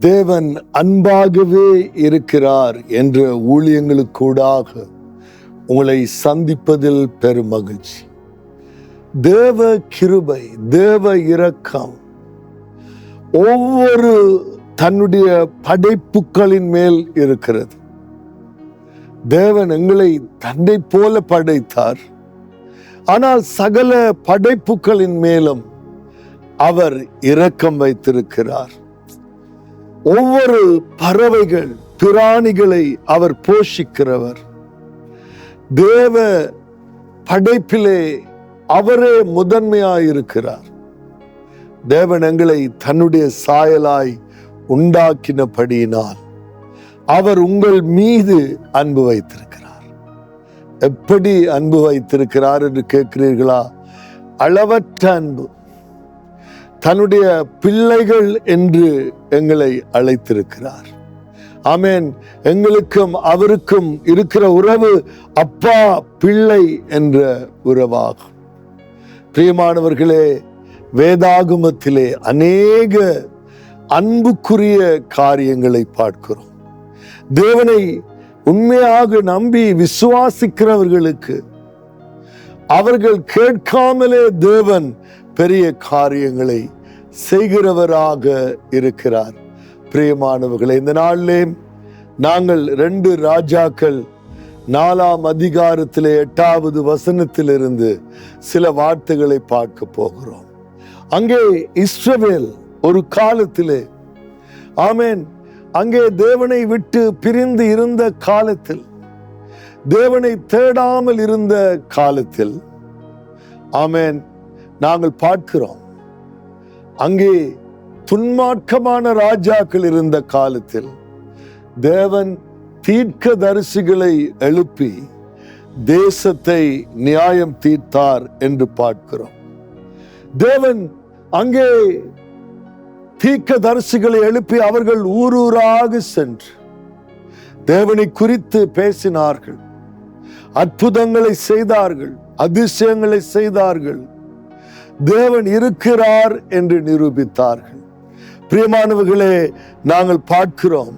தேவன் அன்பாகவே இருக்கிறார் என்ற ஊழியங்களுக்கூடாக உங்களை சந்திப்பதில் பெரும் மகிழ்ச்சி. தேவ கிருபை, தேவ இரக்கம் ஒவ்வொரு தன்னுடைய படைப்புகளின் மேல் இருக்கிறது. தேவன் எங்களை தன்னை போல படைத்தார். ஆனால் சகல படைப்புகளின் மேலும் அவர் இரக்கம் வைத்திருக்கிறார். ஒவ்வொரு பறவைகள், பிராணிகளை அவர் போஷிக்கிறவர். தேவ படைப்பிலே அவரே முதன்மையாயிருக்கிறார். தேவன் எங்களை தன்னுடைய சாயலாய் உண்டாக்கினபடியினால் அவர் உங்கள் மீது அன்பு வைத்திருக்கிறார். எப்படி அன்பு வைத்திருக்கிறார் என்று கேட்கிறீர்களா? அளவற்ற அன்பு. தன்னுடைய பிள்ளைகள் என்று எங்களை அழைத்திருக்கிறார். ஆமென். எங்களுக்கும் அவருக்கும் இருக்கிற உறவு அப்பா பிள்ளை என்ற உறவாகும். பிரியமானவர்களே, வேதாகமத்திலே அநேக அன்புக்குரிய காரியங்களை பார்க்கிறோம். தேவனை உண்மையாக நம்பி விசுவாசிக்கிறவர்களுக்கு அவர்கள் கேட்காமலே தேவன் பெரிய காரியங்களை செய்கிறவராக இருக்கிறார். பிரியமானவர்களே, இந்த நாளிலே நாங்கள் 2 ராஜாக்கள் 4ஆம் அதிகாரத்திலே 8வது வசனத்திலிருந்து சில வார்த்தைகளை பார்க்க போகிறோம். அங்கே இஸ்ரவேல் ஒரு காலத்திலே, ஆமென், அங்கே தேவனை விட்டு பிரிந்து இருந்த காலத்தில், தேவனை தேடாமல் இருந்த காலத்தில், ஆமென், நாங்கள் பார்க்கிறோம். அங்கே துன்மார்க்கமான ராஜாக்கள் இருந்த காலத்தில் தேவன் தீர்க்கதரிசிகளை எழுப்பி தேசத்தை நியாயம் தீர்த்தார் என்று பார்க்கிறோம். தேவன் அங்கே தீர்க்கதரிசிகளை எழுப்பி அவர்கள் ஊரூராக சென்று தேவனை குறித்து பேசினார்கள். அற்புதங்களை செய்தார்கள், அதிசயங்களை செய்தார்கள். தேவன் இருக்கிறார் என்று நிரூபித்தார்கள். பிரியமானவர்களே, நாங்கள் பார்க்கிறோம்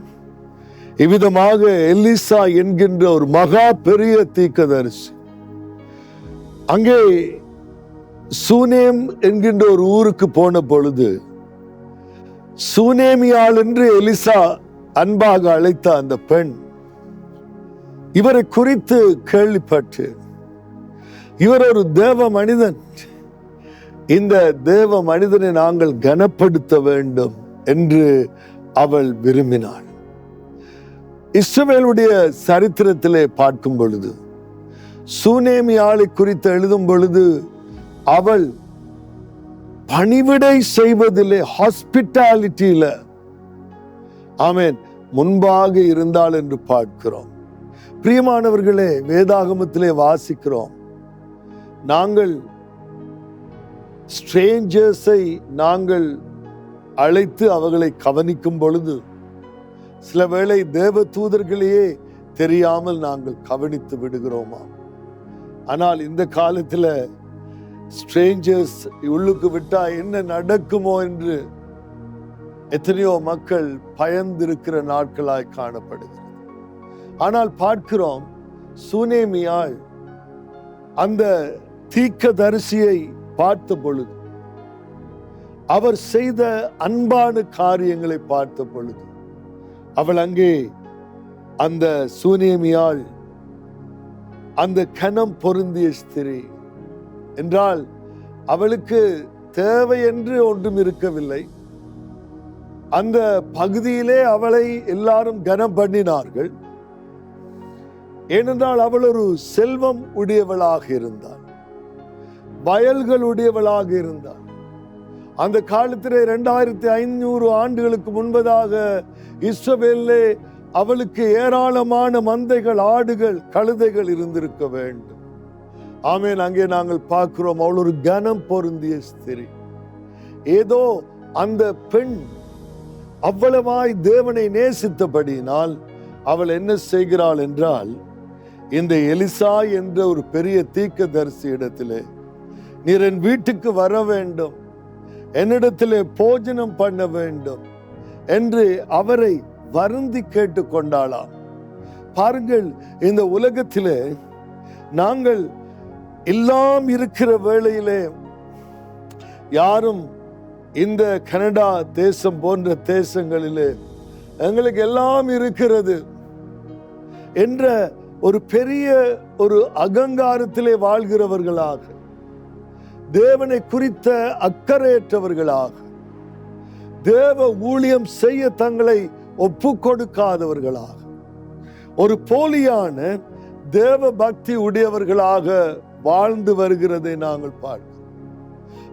இவ்விதமாக எலிசா என்கின்ற ஒரு மகா பெரிய தீர்க்கதரிசி அங்கே சூனேம் என்கின்ற ஒரு ஊருக்கு போன பொழுது, சூனேமியாள் என்று எலிசா அன்பாக அழைத்த அந்த பெண் இவரை குறித்து கேள்விப்பட்டு, இவர் ஒரு தேவ மனிதன், இந்த தேவ மனிதனை நாங்கள் கனப்படுத்த வேண்டும் என்று அவள் விரும்பினாள். இஸ்ரவேலுடைய சரித்திரத்திலே பார்க்கும் பொழுது, சூனேமியாளை குறித்து எழுதும் பொழுது, அவள் பணிவிடை செய்வதிலே, ஹாஸ்பிட்டாலிட்டியில, ஆமென், முன்பாக இருந்தாள் என்று பார்க்கிறோம். பிரியமானவர்களே, வேதாகமத்திலே வாசிக்கிறோம், நாங்கள் ஸ்ட்ரேஞ்சர்ஸை நாங்கள் அழைத்து அவர்களை கவனிக்கும் பொழுது சில வேளை தேவ தூதர்களையே தெரியாமல் நாங்கள் கவனித்து விடுகிறோமா? ஆனால் இந்த காலத்துல ஸ்ட்ரேஞ்சர்ஸ் உள்ளுக்கு விட்டா என்ன நடக்குமோ என்று எத்தனையோ மக்கள் பயந்திருக்கிற நாட்களாய் காணப்படுகிறது. ஆனால் பார்க்கிறோம், சூனேமியாள் அந்த தீர்க்கதரிசியை பார்த்த பொழுது, அவர் செய்த அன்பான காரியங்களை பார்த்த பொழுது, அவள் அங்கே அந்த சூனேமியாள் அந்த கனம் பொருந்திய ஸ்திரீ என்றால் அவளுக்கு தேவை என்று ஒன்றும் இருக்கவில்லை. அந்த பகுதியிலே அவளை எல்லாரும் கனம் பண்ணினார்கள். ஏனென்றால் அவள் ஒரு செல்வம் உடையவளாக இருந்தாள், வயல்கள் உடையவளாக இருந்தாள். அந்த காலத்திலே 2500 ஆண்டுகளுக்கு முன்பதாக இஸ்ரவேலிலே அவளுக்கு ஏராளமான மந்தைகள், ஆடுகள், கழுதைகள் இருந்திருக்க வேண்டும். ஆமென். அங்கே நாங்கள் பார்க்கிறோம், அவள் ஒரு கனம் பொருந்திய ஸ்திரீ. ஏதோ அந்த பெண் அவ்வளவாய் தேவனை நேசித்தபடியினால் அவள் என்ன செய்கிறாள் என்றால், இந்த எலிசா என்ற ஒரு பெரிய தீர்க்கதரிசி இடத்திலே, நீர் என் வீட்டுக்கு வர வேண்டும், என்னிடத்திலே போஜனம் பண்ண வேண்டும், என்று அவரை வருந்தி கேட்டு கொண்டாளாம். பாருங்கள், இந்த உலகத்திலே நாங்கள் எல்லாம் இருக்கிற வேளையிலே யாரும் இந்த கனடா தேசம் போன்ற தேசங்களிலே எங்களுக்கு எல்லாம் இருக்கிறது என்ற ஒரு பெரிய ஒரு அகங்காரத்திலே வாழ்கிறவர்களாக, தேவனை குறித்த அக்கறையற்றவர்களாக, தேவ ஊழியம் செய்ய தங்களை ஒப்பு கொடுக்காதவர்களாக, ஒரு போலியான தேவ பக்தி உடையவர்களாக வாழ்ந்து வருகிறதை நாங்கள் பார்க்கிறோம்.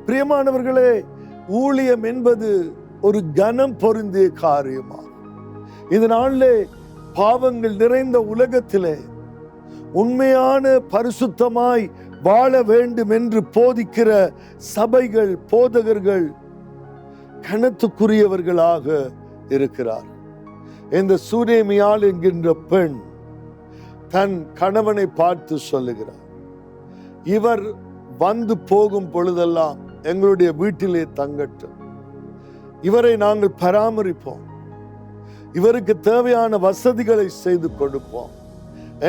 பிரியமானவர்களே, ஊழியம் என்பது ஒரு கனம் பொருந்திய காரியமாகும். இதனாலே பாவங்கள் நிறைந்த உலகத்திலே உண்மையான பரிசுத்தமாய் வாழ வேண்டும் என்று போதிக்கிற சபைகள், போதகர்கள் கனத்துக்குரியவர்களாக இருக்கிறார். இந்த சூனேமியாள் என்கின்ற பெண் தன் கணவனை பார்த்து சொல்லுகிறார், இவர் வந்து போகும் பொழுதெல்லாம் எங்களுடைய வீட்டிலே தங்கட்டும், இவரை நாங்கள் பராமரிப்போம், இவருக்கு தேவையான வசதிகளை செய்து கொடுப்போம்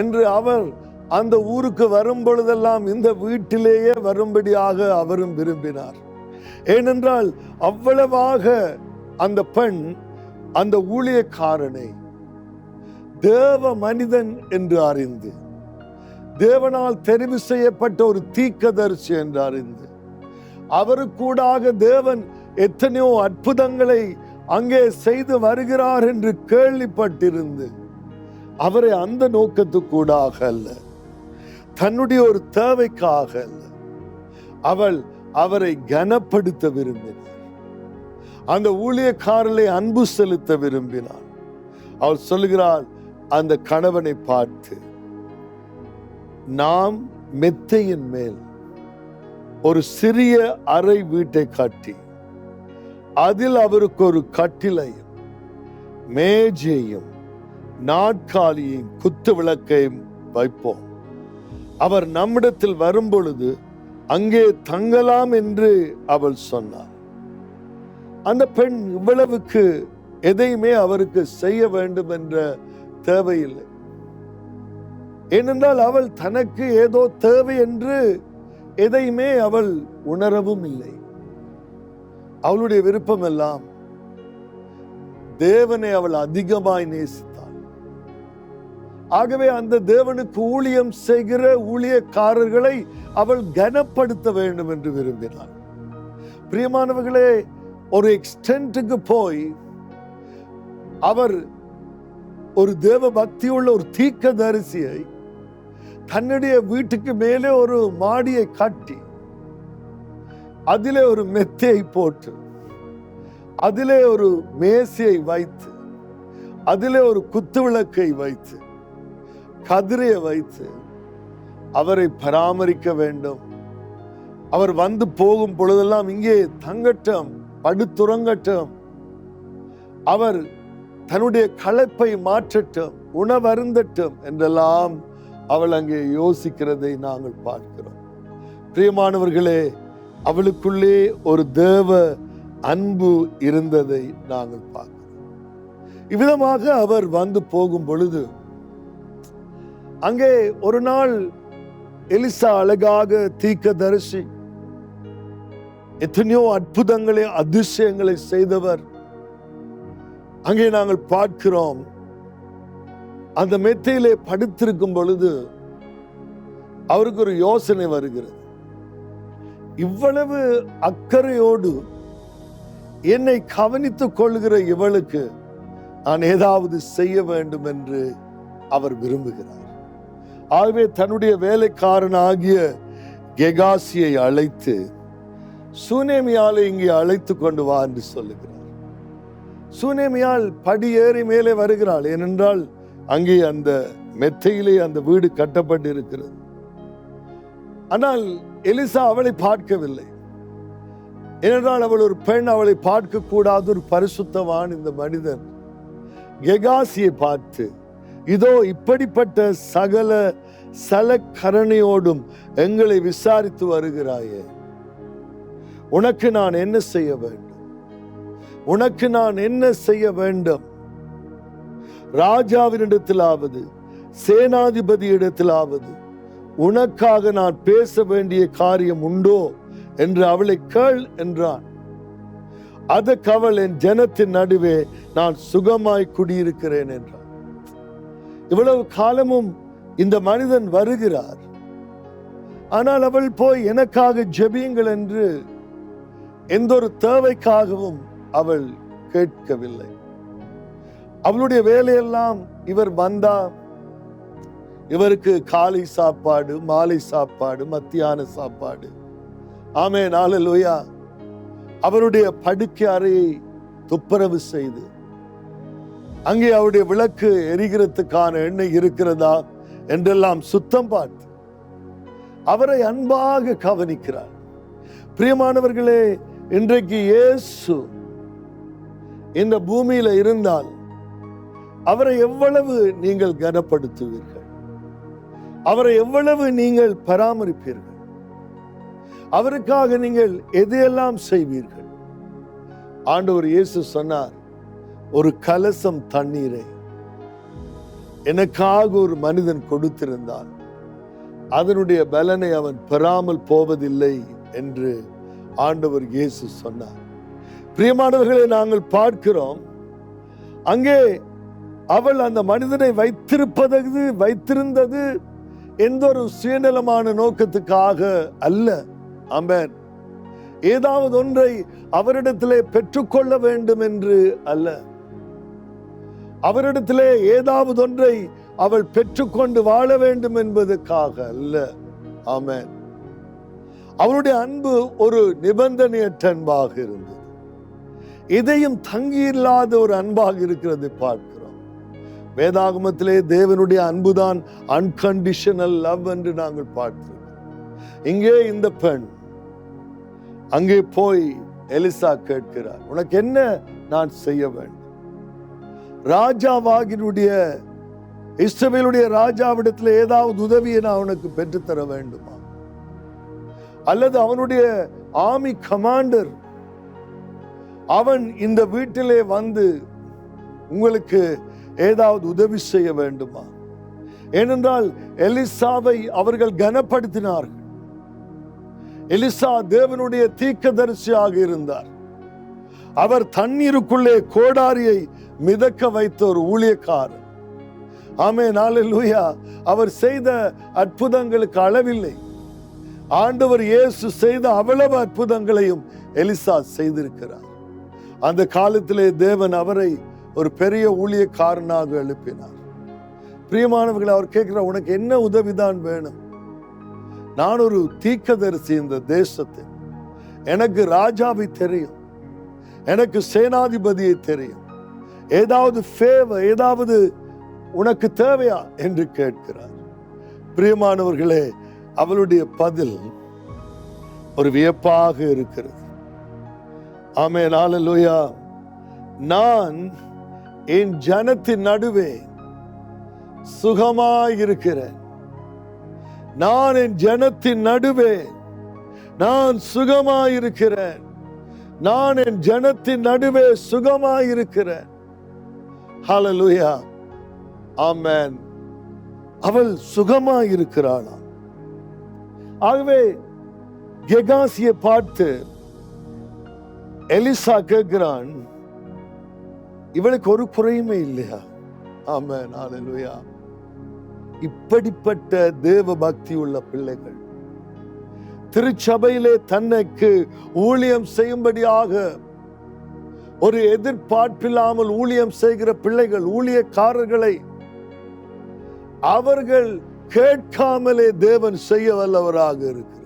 என்று அவர் அந்த ஊருக்கு வரும் பொழுதெல்லாம் இந்த வீட்டிலேயே வரும்படியாக அவரும் விரும்பினார். ஏனென்றால் அவ்வளவாக அந்த பெண் அந்த ஊழியக்காரனை தேவ மனிதன் என்று அறிந்து, தேவனால் தெரிவு செய்யப்பட்ட ஒரு தீர்க்கதரிசி என்று அறிந்து, அவருக்கூடாக தேவன் எத்தனையோ அற்புதங்களை அங்கே செய்து வருகிறார் என்று கேள்விப்பட்டிருந்து அவரை அந்த நோக்கத்துக்கூடாக அல்ல, தன்னுடைய ஒரு தேவைக்காக அல்ல, அவள் அவரை கனப்படுத்த விரும்பினார். அந்த ஊழியக்காரரை அன்பு செலுத்த விரும்பினார். அவள் சொல்லுகிறாள் அந்த கணவனை பார்த்து, நாம் மெத்தையின் மேல் ஒரு சிறிய அறை வீட்டை கட்டி அதில் அவருக்கு ஒரு கட்டிலையும் மேஜையும் நாட்காலியையும் குத்து விளக்கையும் வைப்போம், அவர் நம்மிடத்தில் வரும் பொழுது அங்கே தங்கலாம் என்று அவள் சொன்னார். அந்த பெண் இவ்வளவுக்கு எதையுமே அவருக்கு செய்ய வேண்டும் என்ற தேவையில்லை. ஏனென்றால் அவள் தனக்கு ஏதோ தேவை என்று எதையுமே அவள் உணரவும் இல்லை. அவளுடைய விருப்பம் எல்லாம் தேவனை அவள் அதிகமாய் நேசித்தாள். ஆகவே அந்த தேவனுக்கு ஊழியம் செய்கிற ஊழியக்காரர்களை அவள் கனப்படுத்த வேண்டும் என்று விரும்பினாள். பிரியமானவர்களே, ஒரு எக்ஸ்டென்ட்டுக்கு போய் அவர் ஒரு தேவ பக்தியுள்ள ஒரு தீர்க்கதரிசியை தன்னுடைய வீட்டுக்கு மேலே ஒரு மாடியை கட்டி அதிலே ஒரு மெத்தையை போட்டு அதிலே ஒரு மேசையை வைத்து அதிலே ஒரு குத்துவிளக்கை வைத்து கதிரையை வைத்து அவரை பராமரிக்க வேண்டும், அவர் வந்து போகும் பொழுதெல்லாம் இங்கே தங்கட்டும், படுத்துறங்கட்டும், அவர் தன்னுடைய களைப்பை மாற்றட்டும், உணவருந்தட்டும் என்றெல்லாம் அவள் அங்கே யோசிக்கிறதை நாங்கள் பார்க்கிறோம். பிரியமானவர்களே, அவளுக்குள்ளே ஒரு தேவ அன்பு இருந்ததை நாங்கள் பார்க்கிறோம். இவ்விதமாக அவர் வந்து போகும் பொழுது அங்கே ஒரு நாள் எலிசா அழகாக தீர்க்கதரிசி, எத்தனையோ அற்புதங்களை அதிசயங்களை செய்தவர், அங்கே நாங்கள் பார்க்கிறோம். அந்த மெத்தையிலே படுத்திருக்கும் பொழுது அவருக்கு ஒரு யோசனை வருகிறது. இவ்வளவு அக்கறையோடு என்னை கவனித்துக் கொள்கிற இவளுக்கு நான் ஏதாவது செய்ய வேண்டும் என்று அவர் விரும்புகிறார். ஆகவே தன்னுடைய வேலைக்காரனாகிய கெகாசியை அழைத்து சூனேமியாலை இங்கே அழைத்து கொண்டு வா என்று சொல்லுகிறார். சூனேமியால் படி ஏறி மேலே வருகிறாள். ஏனென்றால் அங்கே அந்த மெத்தையிலே அந்த வீடு கட்டப்பட்டு இருக்கிறது. ஆனால் எலிசா அவளை பார்க்கவில்லை. ஏனென்றால் அவள் ஒரு பெண், அவளை பார்க்க கூடாது, ஒரு பரிசுத்தவான். இந்த மனிதன் கெகாசியை பார்த்து, இதோ இப்படிப்பட்ட சகல சலக்கரணையோடும் எங்களை விசாரித்து வருகிறாயே, உனக்கு நான் என்ன செய்ய வேண்டும்? உனக்கு நான் என்ன செய்ய வேண்டும்? ராஜாவினிடத்திலாவது சேனாதிபதியிடத்திலாவது உனக்காக நான் பேச வேண்டிய காரியம் உண்டோ என்று அவளை கேள் என்றான். அதற்கு அவள், என் ஜனத்தின் நடுவே நான் சுகமாய் குடியிருக்கிறேன் என்றான். இவ்வளவு காலமும் இந்த மனிதன் வருகிறார், ஆனால் அவள் போய் எனக்காக ஜெபியுங்கள் என்று எந்த ஒரு தேவைக்காகவும் அவள் கேட்கவில்லை. அவளுடைய வேலையெல்லாம் இவர் வந்தா இவருக்கு காலை சாப்பாடு, மாலை சாப்பாடு, மத்தியான சாப்பாடு. ஆமென், ஹல்லேலூயா. அவருடைய படுக்கை அறையை துப்புரவு செய்து அங்கே அவருடைய விளக்கு எரிகிறதுக்கான எண்ணெய் இருக்கிறதா என்றெல்லாம் சுத்தம் பார்த்து அவரை அன்பாக கவனிக்கிறார். பிரியமானவர்களே, இன்றைக்கு இயேசு இந்த பூமியில இருந்தால் அவரை எவ்வளவு நீங்கள் கனப்படுத்துவீர்கள்? அவரை எவ்வளவு நீங்கள் பராமரிப்பீர்கள்? அவருக்காக நீங்கள் எதையெல்லாம் செய்வீர்கள்? ஆண்டவர் இயேசு சொன்னார், ஒரு கலசம் தண்ணீரை எனக்காக ஒரு மனிதன் கொடுத்திருந்தால் அதனுடைய பலனை அவன் பெறாமல் போவதில்லை என்று ஆண்டவர் இயேசு சொன்னார். பிரியமானவர்களை, நாங்கள் பார்க்கிறோம், அங்கே அவள் அந்த மனிதனை வைத்திருந்தது எந்த ஒரு சுயநலமான நோக்கத்துக்காக அல்ல. ஆமென். ஏதாவது ஒன்றை அவரிடத்திலே பெற்றுக்கொள்ள வேண்டும் என்று அல்ல. அவரிடத்திலே ஏதாவது ஒன்றை அவள் பெற்றுக்கொண்டு வாழ வேண்டும் என்பதற்காக அல்ல. ஆமென். அவளுடைய அன்பு ஒரு நிபந்தனையற்ற அன்பாக இருந்தது. இதையும் தங்கியில்லாத ஒரு அன்பாக இருக்கிறது பார்க்கிறோம். வேதாகமத்திலே தேவனுடைய அன்புதான் அன்கண்டிஷனல் லவ் என்று நாங்கள் பார்க்கிறோம். இங்கே இந்த பெண் அங்கே போய் எலிசா கேட்கிறார், உனக்கு என்ன நான் செய்ய வேண்டும்? ராஜாவாகினுடைய இஸ்ரவேலுடைய ராஜாவிடத்தில் ஏதாவது உதவியை நான் அவனுக்கு பெற்றுத்தர வேண்டுமா? அல்லது அவனுடைய ஆர்மி கமாண்டர் அவன் இந்த வீட்டிலே வந்து உங்களுக்கு ஏதாவது உதவி செய்ய வேண்டுமா? ஏனென்றால் எலிசாவை அவர்கள் கனப்படுத்தினார்கள். எலிசா தேவனுடைய தீர்க்கதரிசியாக இருந்தார். அவர் தண்ணீருக்குள்ளே கோடாரியை மிதக்க வைத்த ஒரு ஊழியக்காரர். ஆமென், ஹல்லேலூயா. அவர் செய்த அற்புதங்களுக்கு அளவில்லை. ஆண்டவர் இயேசு செய்த அவ்வளவு அற்புதங்களையும் எலிசா செய்திருக்கிறார். அந்த காலத்திலே தேவன் அவரை ஒரு பெரிய ஊழியக்காரனாக எழுப்பினார். பிரியமானவர்கள், அவர் கேட்கிறார், உனக்கு என்ன உதவிதான் வேணும்? நான் ஒரு தீர்க்கதரிசி இந்த தேசத்தில். எனக்கு ராஜாவை தெரியும், எனக்கு சேனாதிபதியை தெரியும். ஏதாவது ஃபேவர், ஏதாவது உனக்கு தேவையா என்று கேட்கிறார். பிரியமானவர்களே, அவளுடைய பதில் ஒரு வியப்பாக இருக்கிறது. ஆமென், ஹல்லேலூயா. நான் என் ஜனத்தின் நடுவே சுகமாயிருக்கிறேன். நான் என் ஜனத்தின் நடுவே நான் சுகமாயிருக்கிறேன். நான் என் ஜனத்தின் நடுவே சுகமாயிருக்கிறேன். ஹல்லேலூயா. ஆமென். அவள் சுகமாயிருக்கிறாளா? ஆகவே கெகாசியை பார்த்து எலிசா கேட்கிறான், இவளுக்கு ஒரு குறையுமே இல்லையா? ஆமென், ஹல்லேலூயா. இப்படிப்பட்ட தேவ பக்தி உள்ள பிள்ளைகள், திருச்சபையிலே தன்னைக்கு ஊழியம் செய்யும்படியாக ஒரு எதிர்பார்ப்பில்லாமல் ஊழியம் செய்கிற பிள்ளைகள், ஊழியக்காரர்களை அவர்கள் கேட்காமலே தேவன் செய்ய வல்லவராக இருக்கிறார்.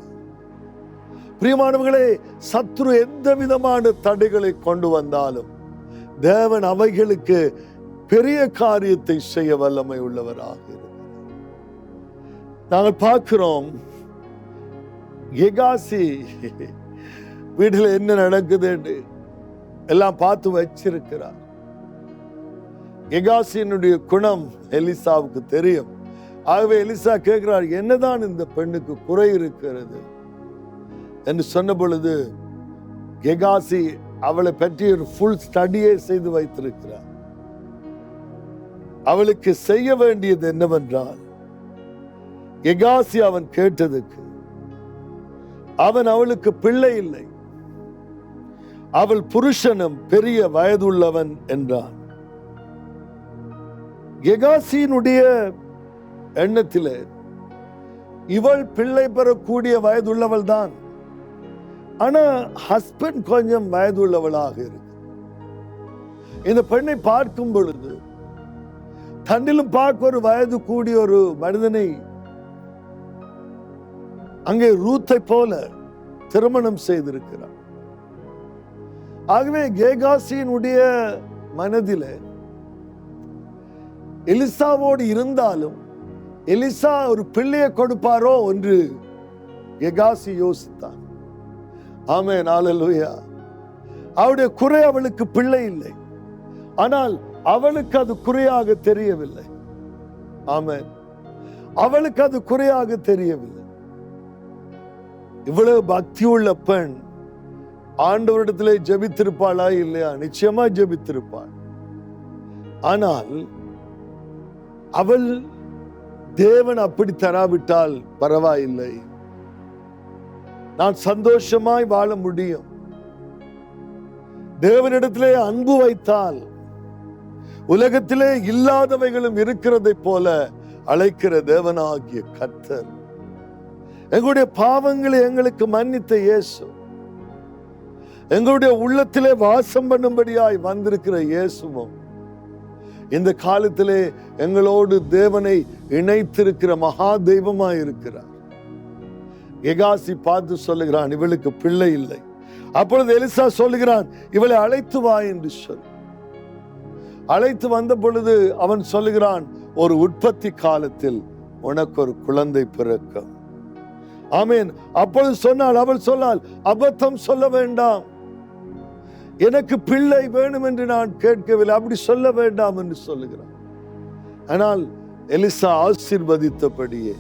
பிரியமானவர்களே, சத்துரு எந்த விதமான தடைகளை கொண்டு வந்தாலும் தேவன் அவைகளுக்கு பெரிய காரியத்தை செய்ய வல்லமை உள்ளவராக இருக்கிறார். நாங்கள் பார்க்கிறோம், கெகாசி வீட்டில் என்ன நடக்குது என்று எல்லாம் பார்த்து வச்சிருக்கிறார். கெகாசியினுடைய குணம் எலிசாவுக்கு தெரியும். ஆகவே எலிசா கேட்கிறார், என்னதான் இந்த பெண்ணுக்கு குறை இருக்கிறது என்று சொன்ன பொழுது கெகாசி அவளை பற்றி ஒரு ஃபுல் ஸ்டடியே செய்து வைத்திருக்கிறார். அவளுக்கு செய்ய வேண்டியது என்னவென்றால், கெகாசி அவன் கேட்டதுக்கு அவன் அவளுக்கு பிள்ளை இல்லை, அவள் புருஷனும் பெரிய வயதுள்ளவன் என்றான். கெகாசியினுடைய எண்ணத்திலே இவள் பிள்ளை பெறக்கூடிய வயதுள்ளவள் தான், ஆனா ஹஸ்பண்ட் கொஞ்சம் வயதுள்ளவளாக இருக்கு. இந்த பெண்ணை பார்க்கும் பொழுது தன்னிலும் பார்க்க ஒரு வயது கூடிய ஒரு மனிதனை அங்கே ரூத்தை போல திருமணம் செய்திருக்கிறார். ஆகவே கேகாசியினுடைய மனதில் எலிசாவோடு இருந்தாலும் எலிசா ஒரு பிள்ளையை கொடுப்பாரோ என்று கேகாசி யோசித்தான். ஆமென், அல்லேலூயா. அவருடைய குறை அவளுக்கு பிள்ளை இல்லை, ஆனால் அவளுக்கு அது குறையாக தெரியவில்லை. ஆமென், அவளுக்கு அது குறையாக தெரியவில்லை. இவ்வளவு பக்தியுள்ள பெண் ஆண்டவரிடத்திலே ஜெபித்திருப்பாளா இல்லையா? நிச்சயமா ஜெபித்திருப்பாள். ஆனால் அவள் தேவன் அப்படி தராவிட்டால் பரவாயில்லை, நான் சந்தோஷமாய் வாழ முடியும். தேவனிடத்திலே அன்பு வைத்தால் உலகத்திலே இல்லாதவைகளும் இருக்கிறதை போல அழைக்கிற தேவனாகிய கர்த்தர், எங்களுடைய பாவங்களை எங்களுக்கு மன்னித்த இயேசு, எங்களுடைய உள்ளத்திலே வாசம் பண்ணும்படியாய் வந்திருக்கிற இயேசுவும் இந்த காலத்திலே எங்களோடு தேவனை இணைத்திருக்கிற மகா தெய்வமாய் இருக்கிறார். கெகாசி பார்த்து சொல்லுகிறான், இவளுக்கு பிள்ளை இல்லை. அப்பொழுது எலிசா சொல்லுகிறான், இவளை அழைத்து வா என்று சொல். அழைத்து வந்த பொழுது அவன் சொல்லுகிறான், ஒரு உற்பத்தி காலத்தில் உனக்கு ஒரு குழந்தை பிறக்கும். ஆமென். அப்பொழுது சொன்னால், அவள் சொன்னால், அபத்தம் சொல்ல வேண்டாம், எனக்கு பிள்ளை வேணும் என்று நான் கேட்கவில்லை, அப்படி சொல்ல வேண்டாம் என்று சொல்லுகிறான். ஆனால் எலிசா ஆசீர்வதித்தபடியே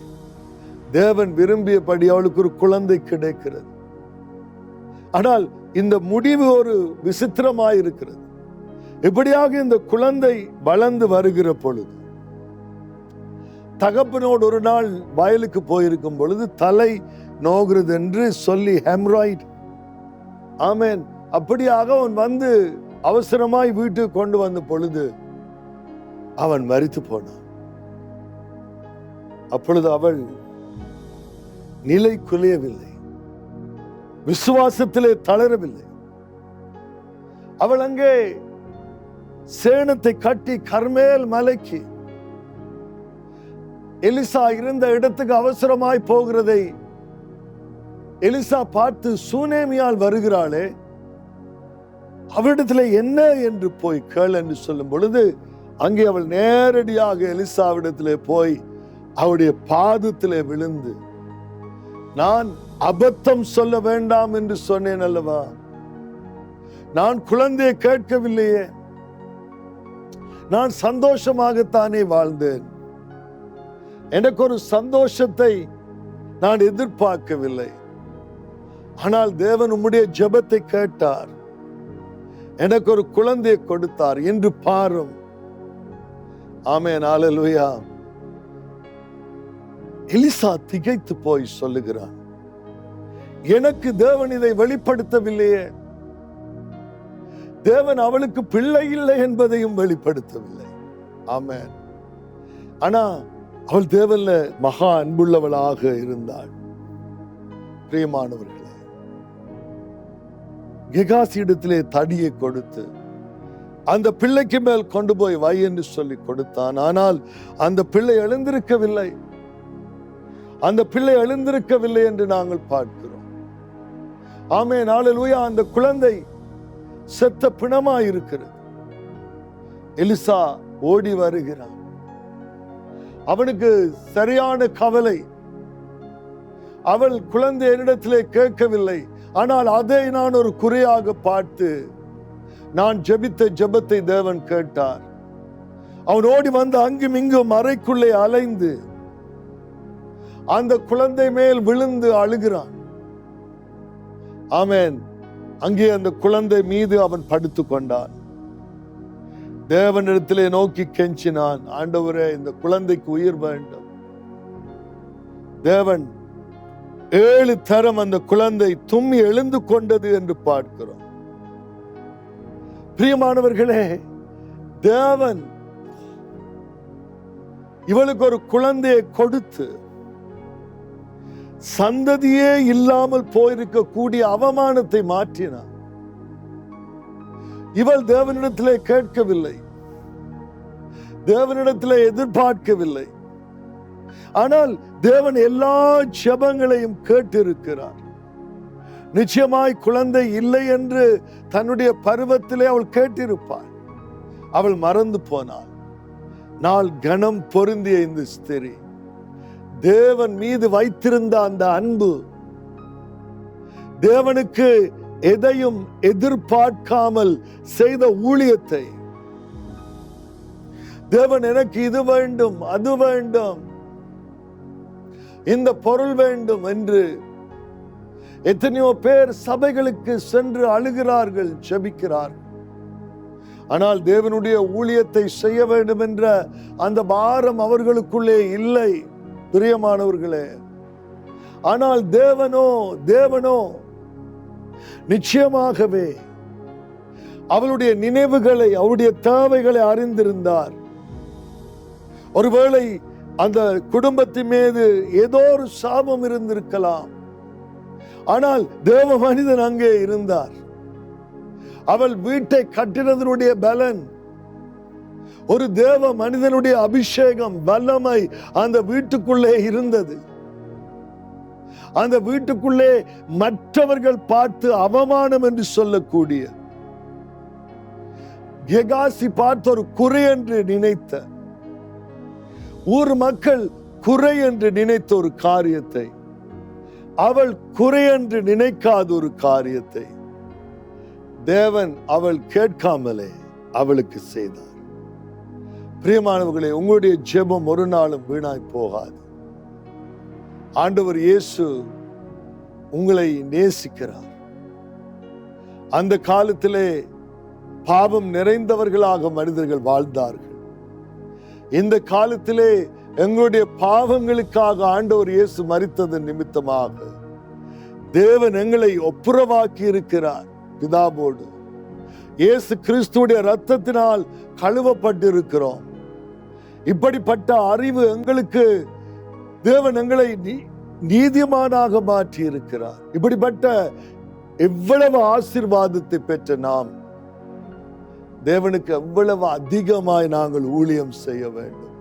தேவன் விரும்பியபடி அவளுக்கு ஒரு குழந்தை கிடைக்கிறது. ஆனால் இந்த முடிவு ஒரு விசித்திரமாயிருக்கிறது. இப்படியாக இந்த குழந்தை வளர்ந்து வருகிற பொழுது தகப்பனோடு ஒரு நாள் வயலுக்கு போயிருக்கும் பொழுது தலை நோகிறது என்று சொல்லி ஹெம்ராய்ட். ஆமென். அப்படியாக அவன் வந்து அவசரமாய் வீட்டுக்கு கொண்டு வந்த பொழுது அவன் மரித்து போனான். அப்பொழுது அவள் நிலை குலையவில்லை, விசுவாசத்திலே தளரவில்லை. அவள் அங்கே சேணத்தை கட்டி கர்மேல் மலைக்கு எலிசா இருந்த இடத்துக்கு அவசரமாய் போகிறதை எலிசா பார்த்து, சூனேமியால் வருகிறாளே, அவரிடத்துல என்ன என்று போய் கேள் என்று சொல்லும் பொழுது அங்கே அவள் நேரடியாக எலிசாவிடத்திலே போய் அவருடைய பாதத்திலே விழுந்து, நான் அபத்தம் சொல்ல வேண்டாம் என்று சொன்னேன் அல்லவா, நான் குழந்தையை கேட்கவில்லையே, நான் சந்தோஷமாகத்தானே வாழ்ந்தேன், எனக்கு ஒரு சந்தோஷத்தை நான் எதிர்பார்க்கவில்லை, ஆனால் தேவன் உம்முடைய ஜெபத்தை கேட்டார், எனக்கு ஒரு குழந்தையை கொடுத்தார் என்று பாரும். ஆமென், அல்லேலூயா. எலிசா திகைத்து போய் சொல்லுகிறான், எனக்கு தேவன் இதை வெளிப்படுத்தவில்லையே, தேவன் அவளுக்கு பிள்ளை இல்லை என்பதையும் வெளிப்படுத்தவில்லை. ஆமென். ஆனா அவள் தேவன்ல மகா அன்புள்ளவளாக இருந்தாள். பிரியமானவர்களே, கெகாசி இடத்திலே தடியை கொடுத்து அந்த பிள்ளைக்கு மேல் கொண்டு போய் வை என்று சொல்லி கொடுத்தான். ஆனால் அந்த பிள்ளை எழுந்திருக்கவில்லை. அந்த பிள்ளை எழுந்திருக்கவில்லை என்று நாங்கள் பார்க்கிறோம். ஆமென், அல்லேலூயா. அந்த குழந்தை செத்த பிணமாய் இருக்கிறது. எலிசா ஓடி வருகிறான். அவனுக்கு சரியான கவலை. அவள் குழந்தை என்னிடத்திலே கேட்கவில்லை, ஆனால் அதை நான் ஒரு குறையாக பார்த்து நான் ஜெபித்த ஜெபத்தை தேவன் கேட்டார். அவன் ஓடி வந்து அங்கும் இங்கும் அறைக்குள்ளே அலைந்து அந்த குழந்தை மேல் விழுந்து அழுகிறான். ஆமென். அங்கே அந்த குழந்தை மீது அவன் படுத்து கொண்டான். தேவனிடத்திலே நோக்கி கெஞ்சினான், ஆண்டவரே, இந்த குழந்தைக்கு உயிர் வேண்டும். தேவன் 7 தரம் அந்த குழந்தை தும்மி எழுந்து கொண்டது என்று பார்க்கிறோம். பிரியமானவர்களே, தேவன் இவளுக்கு ஒரு குழந்தையை கொடுத்து சந்ததியே இல்லாமல் போயிருக்கக்கூடிய அவமானத்தை மாற்றினார். இவள் தேவனிடத்திலே கேட்கவில்லை, தேவனிடத்திலே எதிர்பார்க்கவில்லை. ஆனால் தேவன் எல்லா ஜெபங்களையும் கேட்டிருக்கிறார். நிச்சயமாய் குழந்தை இல்லை என்று தன்னுடைய பருவத்திலே அவள் கேட்டிருப்பாள். அவள் மறந்து போனாள். நாள் கணம் பொருந்திய இந்த ஸ்திரீ தேவன் மீது வைத்திருந்த அந்த அன்பு, தேவனுக்கு எதையும் எதிர்பார்க்காமல் செய்த ஊழியத்தை, தேவன் எனக்கு இது வேண்டும், அது வேண்டும், இந்த பொருள் வேண்டும் என்று எத்தனையோ பேர் சபைகளுக்கு சென்று அழுகிறார்கள், ஜெபிக்கிறார்கள். ஆனால் தேவனுடைய ஊழியத்தை செய்ய வேண்டும் என்ற அந்த பாரம் அவர்களுக்குள்ளே இல்லை. பிரியமானவர்களே, ஆனால் தேவனோ நிச்சயமாகவே அவளுடைய நினைவுகளை, அவளுடைய தேவைகளை அறிந்திருந்தார். ஒருவேளை அந்த குடும்பத்தின் மீது ஏதோ ஒரு சாபம் இருந்திருக்கலாம். ஆனால் தேவ மனிதன் அங்கே இருந்தார். அவள் வீட்டை கட்டினதனுடைய பலன், ஒரு தேவ மனிதனுடைய அபிஷேகம், வல்லமை அந்த வீட்டுக்குள்ளே இருந்தது. அந்த வீட்டுக்குள்ளே மற்றவர்கள் பார்த்து அவமானம் என்று சொல்லக்கூடிய, கெகாசி பார்த்து ஒரு குறை என்று நினைத்த, ஊர் மக்கள் குறை என்று நினைத்த ஒரு காரியத்தை, அவள் குறை என்று நினைக்காத ஒரு காரியத்தை தேவன் அவள் கேட்காமலே அவளுக்கு செய்தார். பிரியமானவர்களே, உங்களுடைய ஜெபம் ஒரு நாளும் வீணாய் போகாது. ஆண்டவர் இயேசு உங்களை நேசிக்கிறார். அந்த காலத்திலே பாவம் நிறைந்தவர்களாக மனிதர்கள் வாழ்ந்தார்கள். இந்த காலத்திலே எங்களுடைய பாவங்களுக்காக ஆண்டவர் இயேசு மரித்ததன் நிமித்தமாக தேவன் எங்களை ஒப்புரவாக்கி இருக்கிறார் பிதாவோடு. இயேசு கிறிஸ்துவுடைய இரத்தத்தினால் கழுவப்பட்டிருக்கிறோம். இப்படிப்பட்ட அறிவு எங்களுக்கு, தேவன் எங்களை நீதிமானாக மாற்றி இருக்கிறார். இப்படிப்பட்ட எவ்வளவு ஆசீர்வாதத்தை பெற்ற நாம் தேவனுக்கு எவ்வளவு அதிகமாய் நாங்கள் ஊழியம் செய்ய வேண்டும்.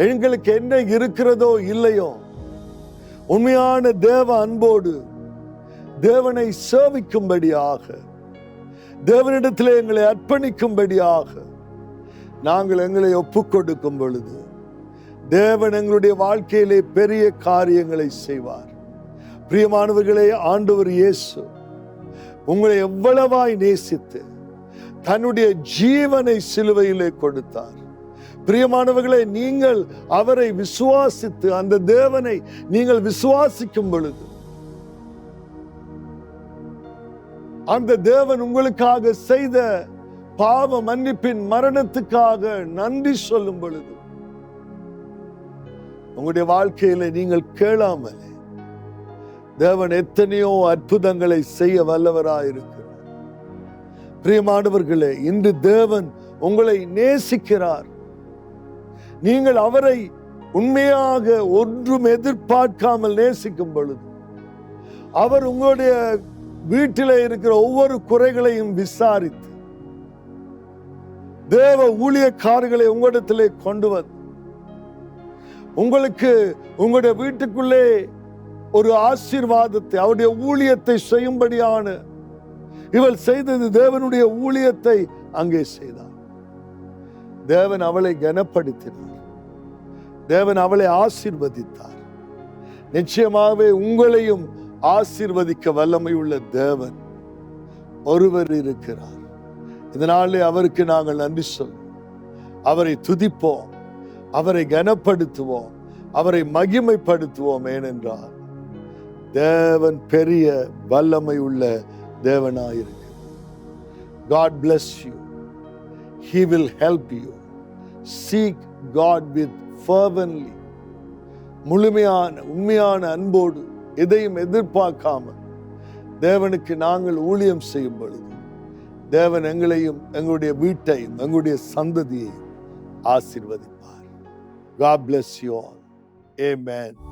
எங்களுக்கு என்ன இருக்கிறதோ இல்லையோ, உண்மையான தேவ அன்போடு தேவனை சேவிக்கும்படியாக, தேவனிடத்திலே எங்களை அர்ப்பணிக்கும்படியாக நாங்கள் எங்களை ஒப்புக் கொடுக்கும் பொழுது தேவன் எங்களுடைய வாழ்க்கையிலே பெரிய காரியங்களை செய்வார். பிரியமானவர்களே, ஆண்டவர் இயேசு உங்களை எவ்வளவாய் நேசித்து தன்னுடைய ஜீவனை சிலுவையிலே கொடுத்தார். பிரியமானவர்களே, நீங்கள் அவரை விசுவாசித்து அந்த தேவனை நீங்கள் விசுவாசிக்கும் பொழுது, அந்த தேவன் உங்களுக்காக செய்த பாவ மன்னிப்பின் மரணத்துக்காக நன்றி சொல்லும் பொழுது உங்களுடைய வாழ்க்கையில நீங்கள் கேளாமலே தேவன் எத்தனையோ அற்புதங்களை செய்ய வல்லவராயிருக்கிறார். பிரியமானவர்களே, இன்று தேவன் உங்களை நேசிக்கிறார். நீங்கள் அவரை உண்மையாக ஒன்றும் எதிர்பார்க்காமல் நேசிக்கும் பொழுது அவர் உங்களுடைய வீட்டிலே இருக்கிற ஒவ்வொரு குறைகளையும் விசாரித்து தேவ ஊழியக்காரர்களை உங்களிடத்திலே கொண்டு வந்து உங்களுக்கு உங்களுடைய வீட்டுக்குள்ளே ஒரு ஆசீர்வாதத்தை, அவருடைய ஊழியத்தை செய்யும்படியான, இவள் செய்தது தேவனுடைய ஊழியத்தை அங்கே செய்தார். தேவன் அவளை கனப்படுத்தினார். தேவன் அவளை ஆசீர்வதித்தார். நிச்சயமாகவே உங்களையும் ஆசீர்வதிக்க வல்லமை உள்ள தேவன் ஒருவர் இருக்கிறார். இதனாலே அவருக்கு நாங்கள் நன்றி சொல்வோம், அவரை துதிப்போம், அவரை கனப்படுத்துவோம், அவரை மகிமைப்படுத்துவோம். ஏனென்றால் தேவன் பெரிய வல்லமை உள்ள தேவனாயிருக்கு. God bless you. He will help you. Seek God with fervently. முழுமையான உண்மையான அன்போடு எதையும் எதிர்பார்க்காம தேவனுக்கு நாங்கள் ஊழியம் செய்யும் பொழுது தேவன் எங்களையும் எங்களுடைய வீட்டையும் எங்களுடைய சந்ததியையும் ஆசீர்வதிப்பார். God bless you all. Amen.